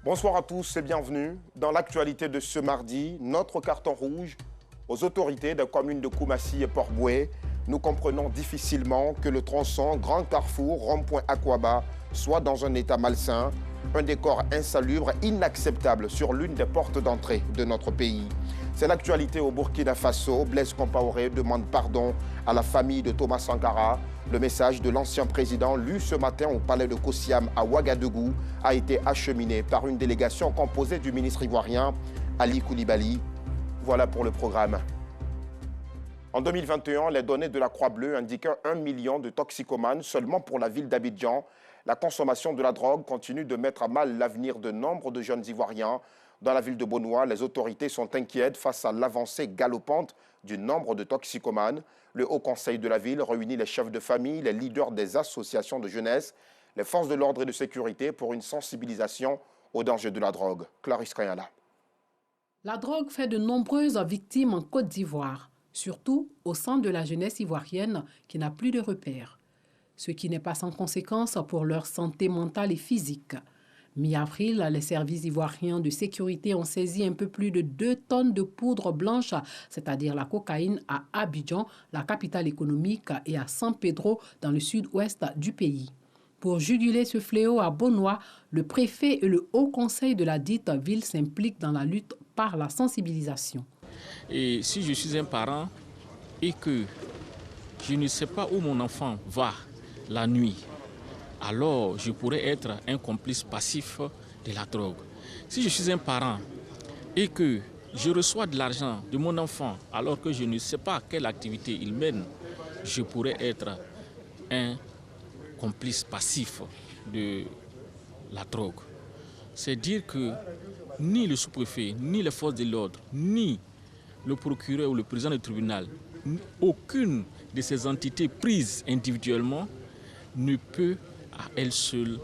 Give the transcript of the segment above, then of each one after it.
Bonsoir à tous et bienvenue. Dans l'actualité de ce mardi, notre carton rouge aux autorités des communes de Koumassi et Port-Boué. Nous comprenons difficilement que le tronçon Grand Carrefour Rond-Point-Aquaba soit dans un état malsain, un décor insalubre, inacceptable sur l'une des portes d'entrée de notre pays. C'est l'actualité au Burkina Faso. Blaise Compaoré demande pardon à la famille de Thomas Sankara. Le message de l'ancien président lu ce matin au palais de Kossiam à Ouagadougou a été acheminé par une délégation composée du ministre ivoirien Ali Koulibaly. Voilà pour le programme. En 2021, les données de la Croix-Bleue indiquaient 1 million de toxicomanes seulement pour la ville d'Abidjan. La consommation de la drogue continue de mettre à mal l'avenir de nombre de jeunes Ivoiriens. Dans la ville de Bonois, les autorités sont inquiètes face à l'avancée galopante du nombre de toxicomanes. Le Haut Conseil de la ville réunit les chefs de famille, les leaders des associations de jeunesse, les forces de l'ordre et de sécurité pour une sensibilisation aux dangers de la drogue. Clarisse Kayala. La drogue fait de nombreuses victimes en Côte d'Ivoire, surtout au sein de la jeunesse ivoirienne qui n'a plus de repères. Ce qui n'est pas sans conséquence pour leur santé mentale et physique. Mi-avril, les services ivoiriens de sécurité ont saisi un peu plus de 2 tonnes de poudre blanche, c'est-à-dire la cocaïne, à Abidjan, la capitale économique, et à San Pedro, dans le sud-ouest du pays. Pour juguler ce fléau à Bonois, le préfet et le Haut Conseil de la dite ville s'impliquent dans la lutte par la sensibilisation. Et si je suis un parent et que je ne sais pas où mon enfant va la nuit, alors je pourrais être un complice passif de la drogue. Si je suis un parent et que je reçois de l'argent de mon enfant alors que je ne sais pas quelle activité il mène, je pourrais être un complice passif de la drogue. C'est dire que ni le sous-préfet, ni les forces de l'ordre, ni le procureur ou le président du tribunal, aucune de ces entités prises individuellement ne peut à elle seule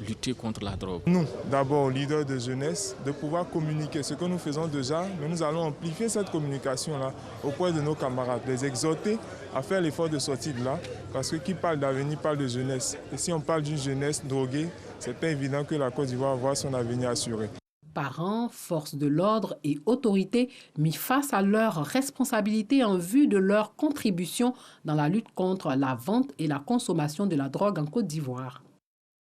lutter contre la drogue. Nous, d'abord, leaders de jeunesse, de pouvoir communiquer ce que nous faisons déjà, mais nous allons amplifier cette communication-là auprès de nos camarades, les exhorter à faire l'effort de sortir de là, parce que qui parle d'avenir parle de jeunesse. Et si on parle d'une jeunesse droguée, c'est pas évident que la Côte d'Ivoire voit son avenir assuré. Parents, forces de l'ordre et autorités mis face à leurs responsabilités en vue de leur contribution dans la lutte contre la vente et la consommation de la drogue en Côte d'Ivoire.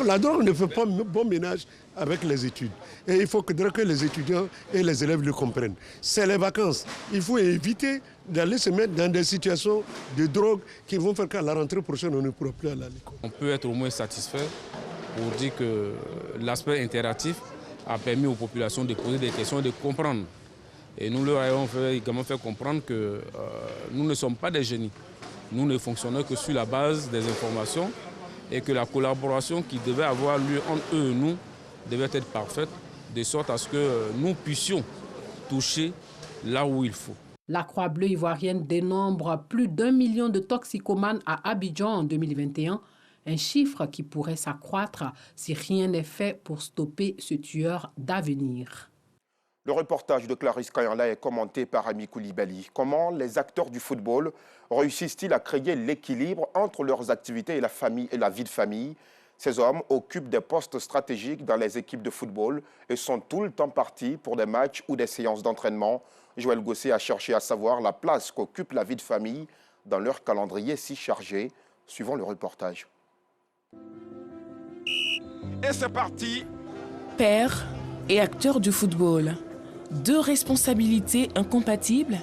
La drogue ne fait pas bon ménage avec les études. Et il faut que les étudiants et les élèves le comprennent. C'est les vacances. Il faut éviter d'aller se mettre dans des situations de drogue qui vont faire qu'à la rentrée prochaine, on ne pourra plus aller à l'école. On peut être au moins satisfait pour dire que l'aspect interactif a permis aux populations de poser des questions et de comprendre. Et nous leur avons également fait comprendre que nous ne sommes pas des génies. Nous ne fonctionnons que sur la base des informations et que la collaboration qui devait avoir lieu entre eux et nous devait être parfaite, de sorte à ce que nous puissions toucher là où il faut. La Croix-Bleue ivoirienne dénombre plus d'1 million de toxicomanes à Abidjan en 2021, un chiffre qui pourrait s'accroître si rien n'est fait pour stopper ce tueur d'avenir. Le reportage de Clarisse Kayala est commenté par Ami Koulibaly. Comment les acteurs du football réussissent-ils à créer l'équilibre entre leurs activités et la famille et la vie de famille? Ces hommes occupent des postes stratégiques dans les équipes de football et sont tout le temps partis pour des matchs ou des séances d'entraînement. Joël Gossé a cherché à savoir la place qu'occupe la vie de famille dans leur calendrier si chargé. Suivons le reportage. Et c'est parti! Père et acteur du football. 2 responsabilités incompatibles?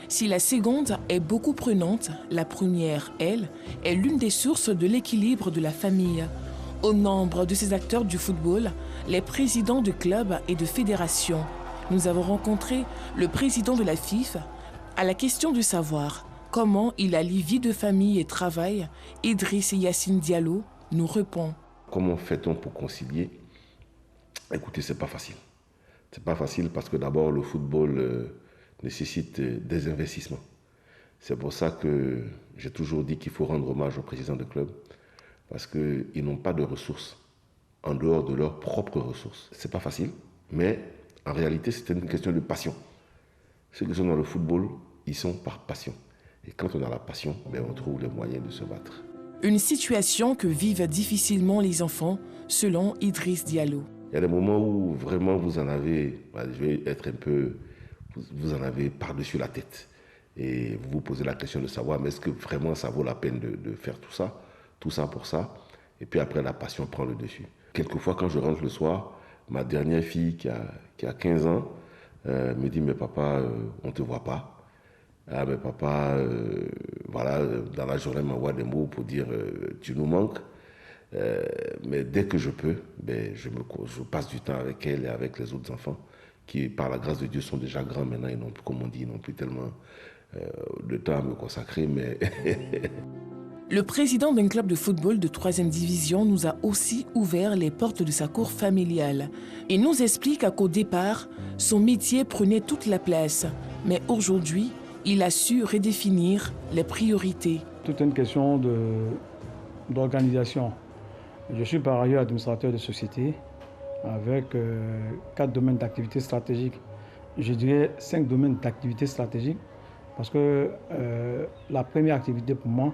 Si la seconde est beaucoup prenante, la première, elle, est l'une des sources de l'équilibre de la famille. Au nombre de ces acteurs du football, les présidents de clubs et de fédérations. Nous avons rencontré le président de la FIF. À la question de savoir comment il allie vie de famille et travail, Idriss Yassine Diallo nous répond. Comment fait-on pour concilier? Écoutez, c'est pas facile. C'est pas facile parce que d'abord, le football nécessite des investissements. C'est pour ça que j'ai toujours dit qu'il faut rendre hommage aux présidents de club parce qu'ils n'ont pas de ressources en dehors de leurs propres ressources. C'est pas facile, mais en réalité, c'est une question de passion. Ceux qui sont dans le football, ils sont par passion. Et quand on a la passion, on trouve les moyens de se battre. Une situation que vivent difficilement les enfants, selon Idriss Diallo. Il y a des moments où vraiment vous en avez, je vais être un peu, vous en avez par-dessus la tête. Et vous vous posez la question de savoir, mais est-ce que vraiment ça vaut la peine de faire tout ça pour ça? Et puis après, la passion prend le dessus. Quelquefois, quand je rentre le soir, ma dernière fille qui a 15 ans me dit, mais papa, on ne te voit pas. Ah, mais papa, voilà, dans la journée, m'envoie des mots pour dire, tu nous manques. Mais dès que je peux, je passe du temps avec elle et avec les autres enfants qui, par la grâce de Dieu, sont déjà grands maintenant. Ils n'ont plus, comme on dit, ils n'ont plus tellement de temps à me consacrer. Mais Le président d'un club de football de 3e division nous a aussi ouvert les portes de sa cour familiale. Il nous explique qu'au départ, son métier prenait toute la place. Mais aujourd'hui, il a su redéfinir les priorités. Toute une question d'organisation. Je suis par ailleurs administrateur de société avec 4 domaines d'activité stratégiques. Je dirais 5 domaines d'activité stratégique parce que la première activité pour moi,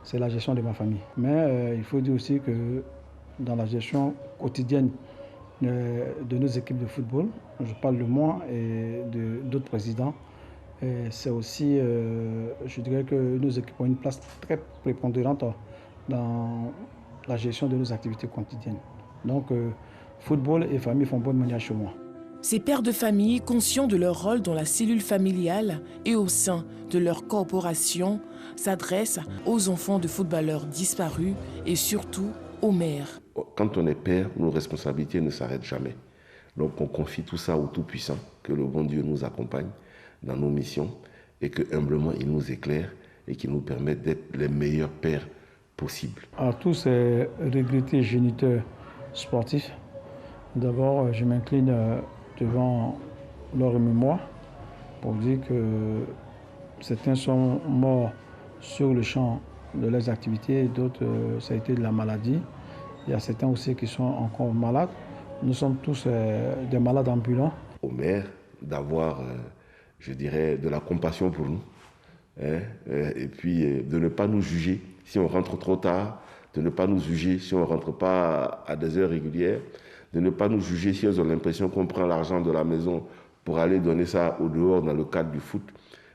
c'est la gestion de ma famille. Mais il faut dire aussi que dans la gestion quotidienne de nos équipes de football, je parle de moi et d'autres présidents, c'est aussi, je dirais que nos équipes ont une place très prépondérante dans la gestion de nos activités quotidiennes. Donc, football et famille font bonne manière chez moi. Ces pères de famille, conscients de leur rôle dans la cellule familiale et au sein de leur corporation, s'adressent aux enfants de footballeurs disparus et surtout aux mères. Quand on est père, nos responsabilités ne s'arrêtent jamais. Donc on confie tout ça au Tout-Puissant, que le bon Dieu nous accompagne dans nos missions et que humblement il nous éclaire et qu'il nous permette d'être les meilleurs pères possibles. À tous ces regrettés géniteurs sportifs, d'abord je m'incline devant leur mémoire pour dire que certains sont morts sur le champ de leurs activités, d'autres ça a été de la maladie. Il y a certains aussi qui sont encore malades. Nous sommes tous des malades ambulants. Aux mères d'avoir, je dirais, de la compassion pour nous, hein, et puis de ne pas nous juger si on rentre trop tard, de ne pas nous juger si on ne rentre pas à des heures régulières, de ne pas nous juger si elles ont l'impression qu'on prend l'argent de la maison pour aller donner ça au dehors dans le cadre du foot,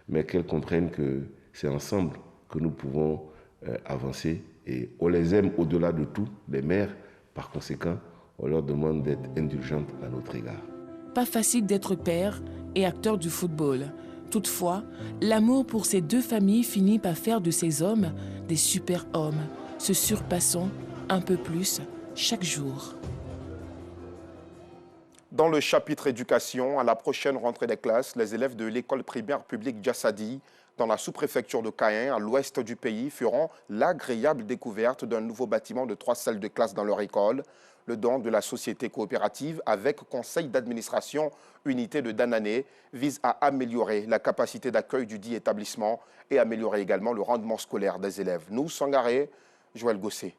mais qu'elles comprennent que c'est ensemble que nous pouvons avancer. Et on les aime au-delà de tout, les mères. Par conséquent, on leur demande d'être indulgentes à notre égard. Pas facile d'être père et acteur du football. Toutefois, l'amour pour ces deux familles finit par faire de ces hommes des super-hommes, se surpassant un peu plus chaque jour. Dans le chapitre éducation, à la prochaine rentrée des classes, les élèves de l'école primaire publique Djassadi, dans la sous-préfecture de Caen, à l'ouest du pays, feront l'agréable découverte d'un nouveau bâtiment de 3 salles de classe dans leur école. Le don de la société coopérative avec conseil d'administration unité de Danané vise à améliorer la capacité d'accueil du dit établissement et améliorer également le rendement scolaire des élèves. Nous, Sangaré, Joël Gossé.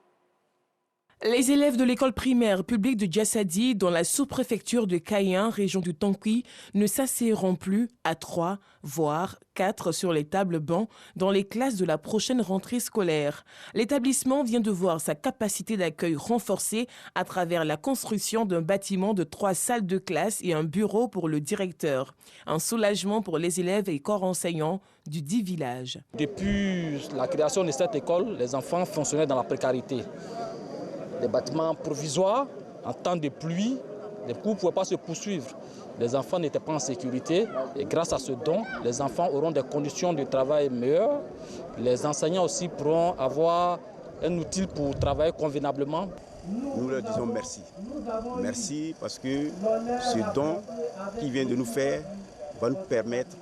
Les élèves de l'école primaire publique de Djassadi, dans la sous-préfecture de Caen, région du Tankoui, ne s'asseyeront plus à 3, voire 4 sur les tables bancs dans les classes de la prochaine rentrée scolaire. L'établissement vient de voir sa capacité d'accueil renforcée à travers la construction d'un bâtiment de 3 salles de classe et un bureau pour le directeur. Un soulagement pour les élèves et corps enseignants du dit village. Depuis la création de cette école, les enfants fonctionnaient dans la précarité. Des bâtiments provisoires, en temps de pluie, les cours ne pouvaient pas se poursuivre. Les enfants n'étaient pas en sécurité et grâce à ce don, les enfants auront des conditions de travail meilleures. Les enseignants aussi pourront avoir un outil pour travailler convenablement. Nous leur disons merci. Merci parce que ce don qu'ils viennent de nous faire va nous permettre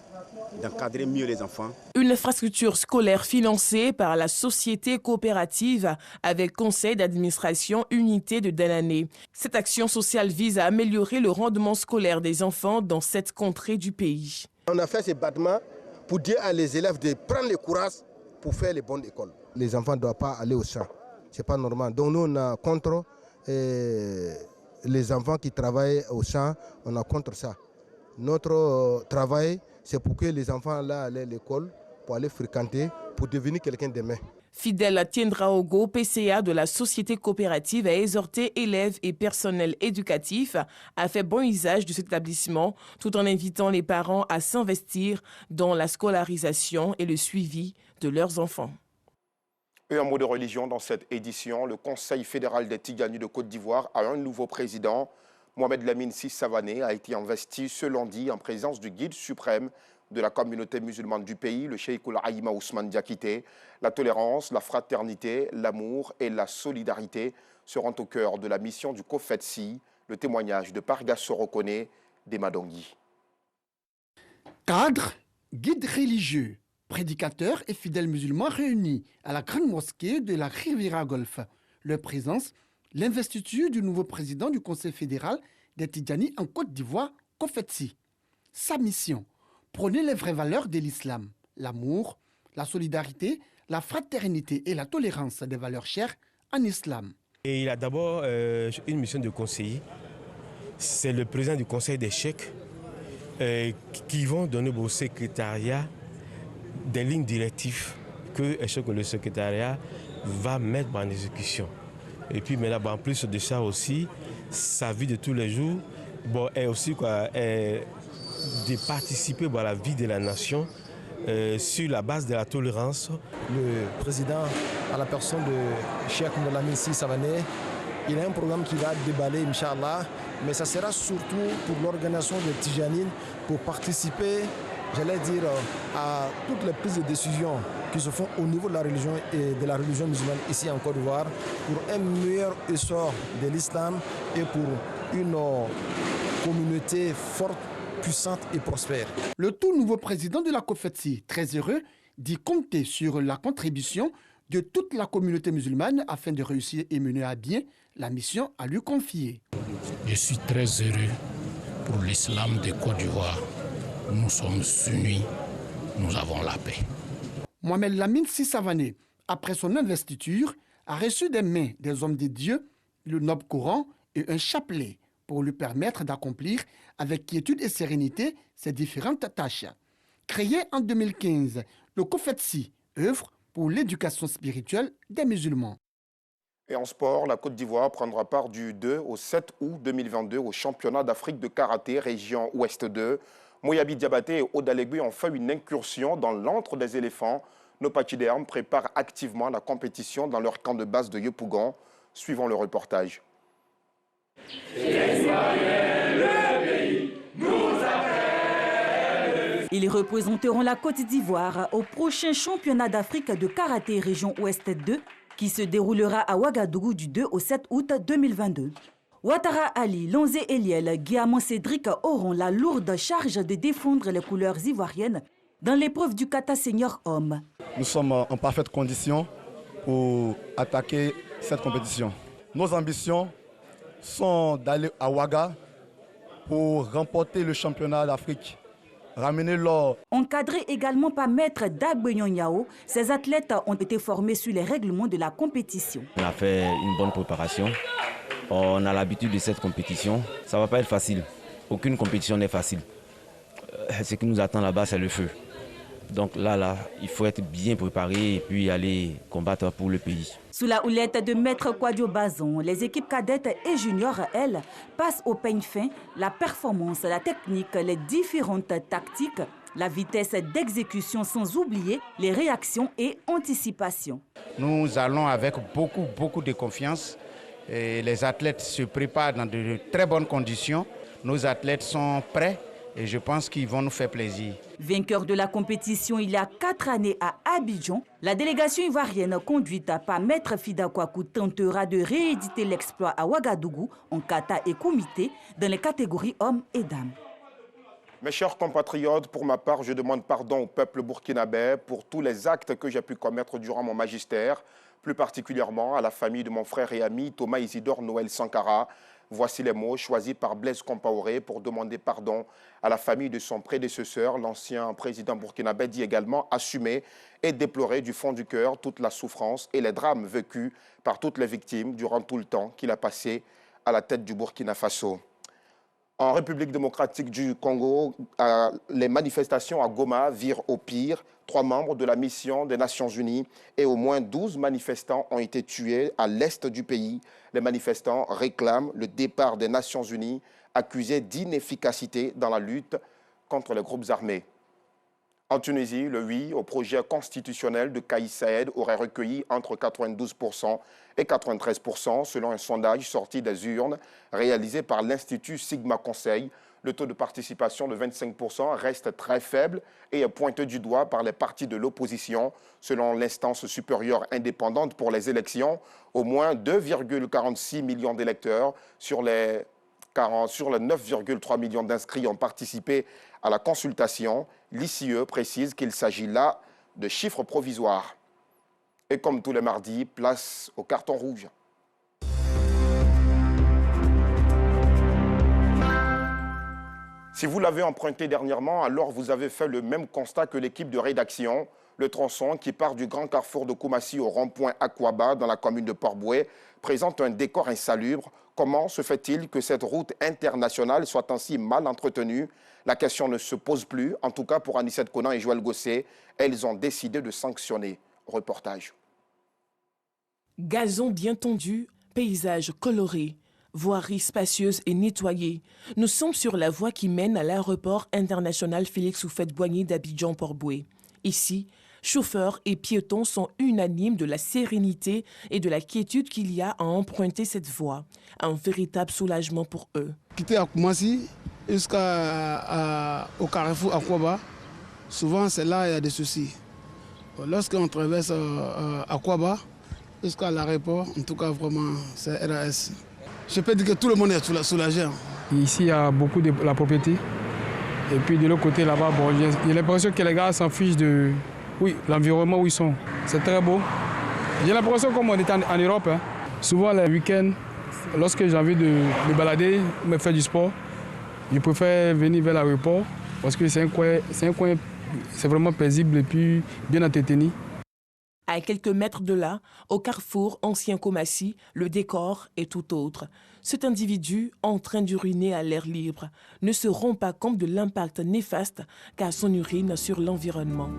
d'encadrer mieux les enfants. Une infrastructure scolaire financée par la société coopérative avec conseil d'administration unité de Danané. Cette action sociale vise à améliorer le rendement scolaire des enfants dans cette contrée du pays. On a fait ce bâtiment pour dire à les élèves de prendre le courage pour faire les bonnes écoles. Les enfants ne doivent pas aller au champ. Ce n'est pas normal. Donc nous, on a contre les enfants qui travaillent au champ, on a contre ça. Notre travail, c'est pour que les enfants là allaient à l'école, pour aller fréquenter, pour devenir quelqu'un demain. Fidel Tiendraogo, PCA de la société coopérative, a exhorté élèves et personnel éducatif à faire bon usage de cet établissement tout en invitant les parents à s'investir dans la scolarisation et le suivi de leurs enfants. Et un mot de religion dans cette édition. Le Conseil fédéral des Tidjanis de Côte d'Ivoire a un nouveau président. Mohamed Lamine Sy Savané a été investi ce lundi en présence du guide suprême de la communauté musulmane du pays, le Cheikh Aïma Ousmane Diakité. La tolérance, la fraternité, l'amour et la solidarité seront au cœur de la mission du COFETSI. Le témoignage de Parga Sorokone d'Emadongui. Cadres, guides religieux, prédicateurs et fidèles musulmans réunis à la grande mosquée de la Riviera Golfe. Leur présence, l'investiture du nouveau président du Conseil fédéral des Tidjanis en Côte d'Ivoire, COFETSI. Sa mission, prôner les vraies valeurs de l'islam, l'amour, la solidarité, la fraternité et la tolérance des valeurs chères en islam. Et il a d'abord une mission de conseiller. C'est le président du conseil des cheikhs qui vont donner au secrétariat des lignes directives que le secrétariat va mettre en exécution. Et puis maintenant, en plus de ça aussi, sa vie de tous les jours est aussi de participer à la vie de la nation sur la base de la tolérance. Le président, à la personne de Cheikh Mohamed Lamine Sy Savané, il a un programme qui va déballer, Inch'Allah, mais ça sera surtout pour l'organisation des Tidjanines, pour participer, j'allais dire, à toutes les prises de décision qui se font au niveau de la religion et de la religion musulmane ici en Côte d'Ivoire, pour un meilleur essor de l'islam et pour une communauté forte, puissante et prospère. Le tout nouveau président de la COFETSI, très heureux, dit compter sur la contribution de toute la communauté musulmane afin de réussir et mener à bien la mission à lui confier. Je suis très heureux pour l'islam de Côte d'Ivoire. Nous sommes unis, nous avons la paix. Mohamed Lamine Sy Savané, après son investiture, a reçu des mains des hommes de Dieu le noble Coran et un chapelet pour lui permettre d'accomplir avec quiétude et sérénité ses différentes tâches. Créé en 2015, le COFETSI œuvre pour l'éducation spirituelle des musulmans. Et en sport, la Côte d'Ivoire prendra part du 2 au 7 août 2022 au championnat d'Afrique de karaté région Ouest 2. Moyabi Diabaté et Odalegui ont fait une incursion dans l'antre des éléphants. Nos pachydermes préparent activement la compétition dans leur camp de base de Yopougon. Suivons le reportage. Ils représenteront la Côte d'Ivoire au prochain championnat d'Afrique de karaté région Ouest 2 qui se déroulera à Ouagadougou du 2 au 7 août 2022. Ouattara Ali, Lonzé Eliel, Guillamon Cédric auront la lourde charge de défendre les couleurs ivoiriennes dans l'épreuve du kata senior homme. Nous sommes en parfaite condition pour attaquer cette compétition. Nos ambitions sont d'aller à Ouaga pour remporter le championnat d'Afrique, ramener l'or. Encadrés également par Maître Dagbenyon Yao, ces athlètes ont été formés sur les règlements de la compétition. On a fait une bonne préparation. On a l'habitude de cette compétition. Ça ne va pas être facile. Aucune compétition n'est facile. Ce qui nous attend là-bas, c'est le feu. Donc là, il faut être bien préparé et puis aller combattre pour le pays. Sous la houlette de Maître Kouadio Bazon, les équipes cadettes et juniors, elles, passent au peigne fin la performance, la technique, les différentes tactiques, la vitesse d'exécution sans oublier les réactions et anticipations. Nous allons avec beaucoup de confiance. Et les athlètes se préparent dans de très bonnes conditions. Nos athlètes sont prêts et je pense qu'ils vont nous faire plaisir. Vainqueur de la compétition il y a 4 années à Abidjan, la délégation ivoirienne conduite par Maître Fida Kwaku tentera de rééditer l'exploit à Ouagadougou en kata et kumité dans les catégories hommes et dames. Mes chers compatriotes, pour ma part, je demande pardon au peuple burkinabé pour tous les actes que j'ai pu commettre durant mon magistère, plus particulièrement à la famille de mon frère et ami Thomas Isidore Noël Sankara. Voici les mots choisis par Blaise Compaoré pour demander pardon à la famille de son prédécesseur. L'ancien président burkinabé dit également assumer et déplorer du fond du cœur toute la souffrance et les drames vécus par toutes les victimes durant tout le temps qu'il a passé à la tête du Burkina Faso. En République démocratique du Congo, les manifestations à Goma virent au pire. 3 membres de la mission des Nations Unies et au moins 12 manifestants ont été tués à l'est du pays. Les manifestants réclament le départ des Nations Unies, accusés d'inefficacité dans la lutte contre les groupes armés. En Tunisie, le oui au projet constitutionnel de Kais Saied aurait recueilli entre 92% et 93% selon un sondage sorti des urnes réalisé par l'Institut Sigma Conseil. Le taux de participation de 25% reste très faible et est pointé du doigt par les partis de l'opposition. Selon l'instance supérieure indépendante pour les élections, au moins 2,46 millions d'électeurs sur les 9,3 millions d'inscrits ont participé à la consultation. L'ICE précise qu'il s'agit là de chiffres provisoires. Et comme tous les mardis, place au carton rouge. Si vous l'avez emprunté dernièrement, alors vous avez fait le même constat que l'équipe de rédaction. Le tronçon qui part du grand carrefour de Koumassi au rond-point Akwaba dans la commune de Port-Boué présente un décor insalubre. Comment se fait-il que cette route internationale soit ainsi mal entretenue? La question ne se pose plus, en tout cas pour Anissette Conan et Joël Gosset. Elles ont décidé de sanctionner. Reportage. Gazon bien tendu, paysage coloré, voirie spacieuse et nettoyée. Nous sommes sur la voie qui mène à l'aéroport international Félix Houphouët-Boigny d'Abidjan-Port-Boué. Ici, chauffeurs et piétons sont unanimes de la sérénité et de la quiétude qu'il y a à emprunter cette voie. Un véritable soulagement pour eux. Quitter à Koumassi jusqu'au carrefour Akwaba, souvent c'est là qu'il y a des soucis. Lorsqu'on traverse Akwaba jusqu'à l'aéroport, en tout cas vraiment c'est RAS. Je peux dire que tout le monde est soulagé. Ici il y a beaucoup de la propriété. Et puis de l'autre côté là-bas, bon, j'ai l'impression que les gars s'en fichent de l'environnement où ils sont. C'est très beau. J'ai l'impression comme on est en Europe. Hein. Souvent les week-ends, lorsque j'ai envie de me balader, me faire du sport, je préfère venir vers l'aéroport parce que c'est un coin, c'est vraiment paisible et puis bien entretenu. À quelques mètres de là, au carrefour ancien Koumassi, le décor est tout autre. Cet individu, en train d'uriner à l'air libre, ne se rend pas compte de l'impact néfaste qu'a son urine sur l'environnement.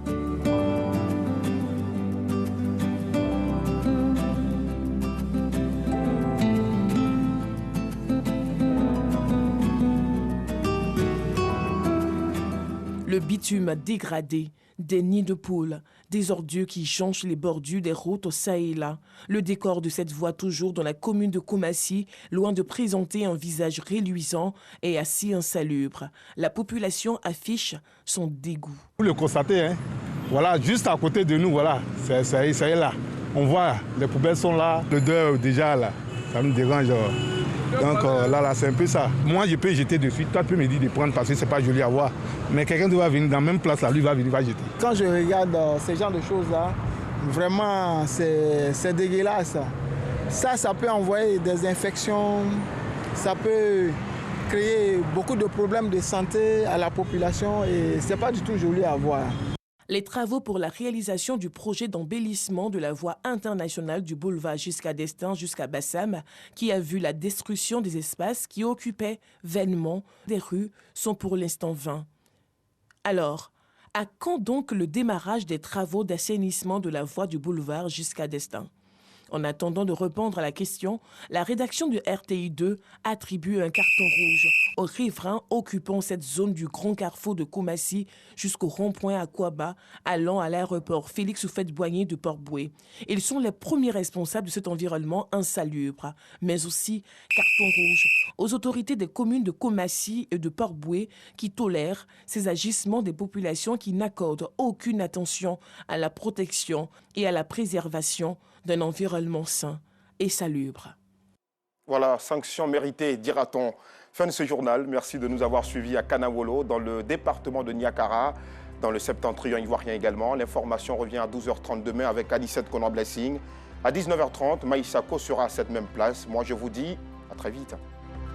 Le bitume dégradé, des nids de poules, des ordures qui jonchent les bordures des routes ça et là. Le décor de cette voie toujours dans la commune de Koumassi, loin de présenter un visage reluisant, est assez insalubre. La population affiche son dégoût. Vous le constatez, hein? Voilà, juste à côté de nous, voilà, ça y est là. On voit, les poubelles sont là, l'odeur déjà là, ça me dérange. Donc là, c'est un peu ça. Moi, je peux jeter dessus. Toi, tu peux me dire de prendre parce que c'est pas joli à voir. Mais quelqu'un doit venir dans la même place là, lui va venir, va jeter. Quand je regarde ces genres de choses là, vraiment, c'est dégueulasse. Ça peut envoyer des infections, ça peut créer beaucoup de problèmes de santé à la population et c'est pas du tout joli à voir. Les travaux pour la réalisation du projet d'embellissement de la voie internationale du boulevard jusqu'à Destin jusqu'à Bassam, qui a vu la destruction des espaces qui occupaient vainement des rues, sont pour l'instant vains. Alors, à quand donc le démarrage des travaux d'assainissement de la voie du boulevard jusqu'à Destin? En attendant de répondre à la question, la rédaction du RTI2 attribue un carton rouge aux riverains occupant cette zone du grand carrefour de Koumassi jusqu'au rond-point Akwaba, allant à l'aéroport Félix Houphouët-Boigny de Port-Boué. Ils sont les premiers responsables de cet environnement insalubre, mais aussi carton rouge aux autorités des communes de Koumassi et de Port-Boué qui tolèrent ces agissements des populations qui n'accordent aucune attention à la protection et à la préservation d'un environnement sain et salubre. Voilà, sanction méritée, dira-t-on. Fin de ce journal. Merci de nous avoir suivis à Kanawolo, dans le département de Niakara, dans le septentrion ivoirien également. L'information revient à 12h30 demain avec Anissette Conan Blessing. À 19h30, Maïsako sera à cette même place. Moi, je vous dis à très vite.